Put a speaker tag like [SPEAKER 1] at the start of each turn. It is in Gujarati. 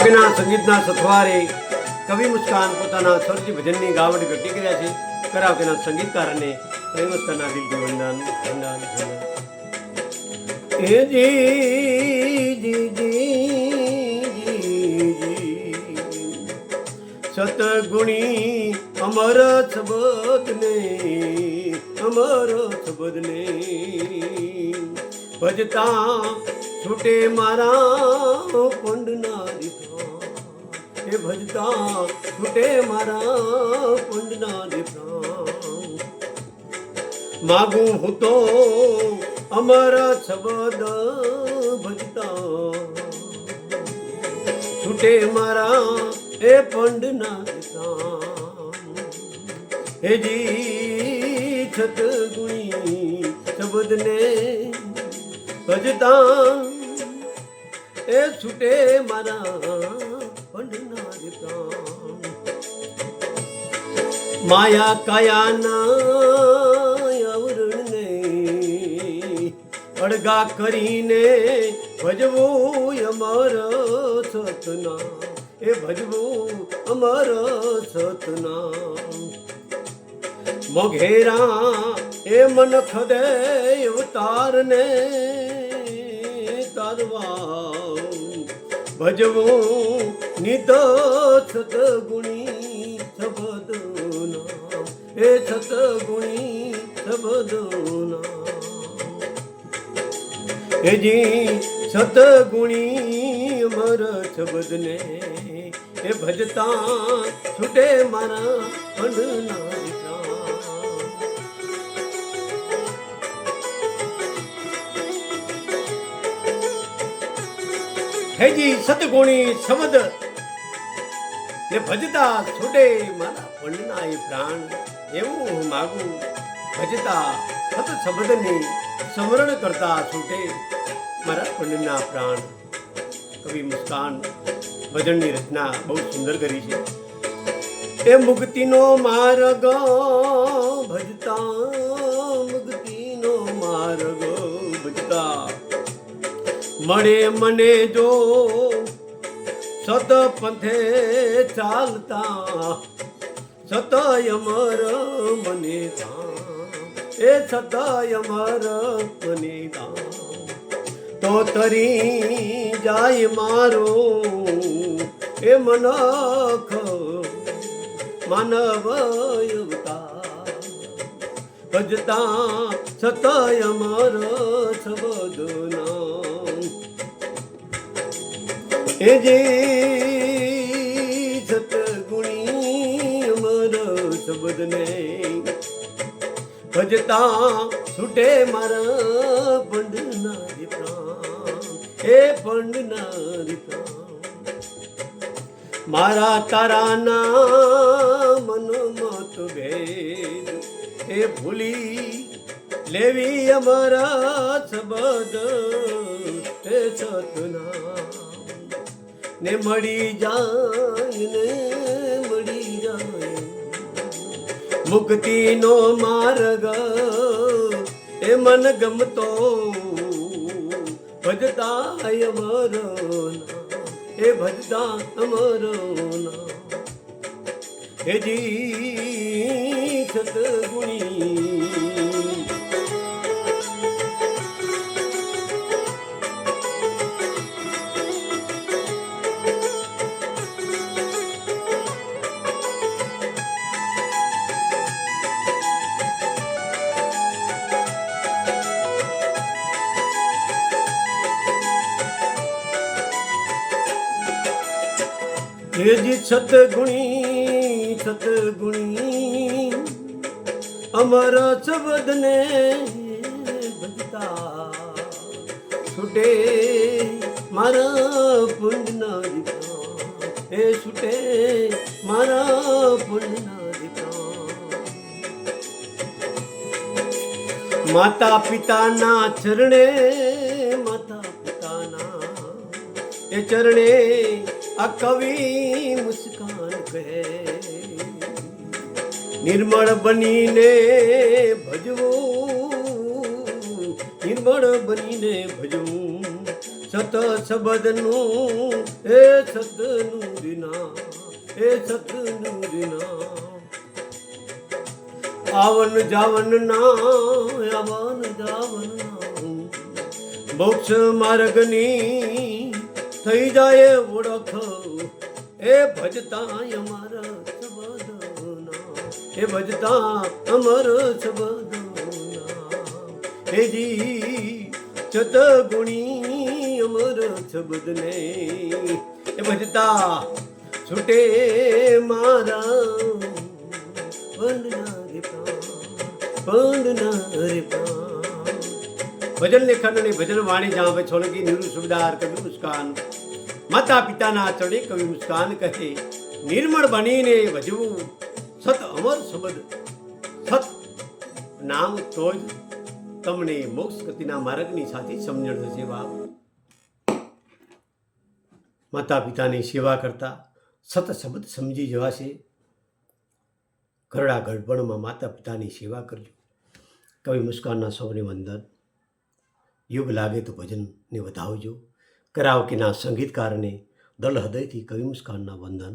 [SPEAKER 1] કવિના સંગીતના સથવારે કવિ મુસ્કાન પોતાના સ્વરથી ભજનની ગાવડ ઘટી કર્યા છે. કરાવકેના સંગીતકારને પ્રેમસ્કરના દિલથી વંદન વંદન વંદન. એ સતગુણી અમર શબ્દને ભજતા છૂટે મારા પંડના દીપા. એ ભજતા છૂટે મારા પંડના દીપા. માગું હું તો અમર શબ્દ ભજતા છૂટે મારા એ પંડના દીપા. હેજી સતગુણી શબ્દને ભજતા એ છૂટે મારા પંડના દીપા. માયા કાયાના આવરણને અડગા કરીને ભજવું અમર સતના. એ ભજવું અમર સતના. મોઘેરા એ મન ખદે અવતારને તારવા ભજવું નિત સતગુણી શબ્દના. એ સતગુણી શબ્દના. હેજી સતગુણી અમર શબ્દને એ ભજતા છૂટે મારા પંડના દીકરા. હેજી સતગુણી શબ્દ ને ભજતા છૂટે મારા પંડના એ પ્રાણ. એવું હું માગું ભજતા સત શબ્દની સ્મરણ કરતા છૂટે મારા પંડના પ્રાણ. કવિ મુસ્કાન ભજનની રચના બહુ સુંદર કરી છે. એ મુક્તિનો માર્ગ ભજતા મુક્તિનો માર્ગ ભજતા મળે મને જો સત પંથે ચાલતા. સતય અમર મને ધામ. એ સતય અમર મને ધામ. તો તરી જાય મારો એ મનખ માનવ અવતાર. ભજતા સતય અમર શબ્દના. એ જે સતગુણી અમર શબ્દને ભજતા છૂટે મારા પંડના દીપા. એ પંડના દીપા. મારા તારાના મનમાં તો ભેદ એ ભૂલી લેવી અમારા શબ્દ. એ સતના ને મળી જાય મુક્તિનો માર્ગ એ મન ગમતો ભજતા અમરના. એ ભજતા અમરના. હેજી સતગુણી હેજી સતગુણી અમર શબ્દને ભજતા છૂટે મારા પુણ્યના દીકરા. એ છૂટે મારા પુણ્યના દીકરા. માતા પિતાના ચરણે એ ચરણે આ કવિ મુસ્કાન કહે. નિર્મળ બનીને ભજવું નિર્મળ બનીને ભજવું સત શબ્દનું એ સતનું રીના આવન જાવન ના મોક્ષ માર્ગની થઈ જાય ઓળખ એ ભજતા અમારા શબ્દના એ ભજતા અમર શબ્દના હેજી ચતગુણી અમર શબ્દને એ ભજતા છૂટે મારા ભજન લેખન અને ભજન વાણી જ્યાં હવે છોલકી નિરુ સુબદાર કવિ મુસ્કાન માતા પિતાના ચરણે કવિ મુસ્કાન કહે નિર્મળ બનીને ભજવું સત અમર શબ્દ સત નામ તો જ તમને મોક્ષ ગતિના માર્ગની સાથે સમજણ થશે બાપ. માતા પિતાની સેવા કરતા સત શબ્દ સમજી જવાશે. ઘરડા ગળપણમાં માતા પિતાની સેવા કરજો. કવિ મુસ્કાનના સૌને વંદન. યુગ લાગે તો ભજનને વધાવજો. કરાઓકેના સંગીતકારને દલ હૃદયથી કવિ મુસ્કાનના વંદન.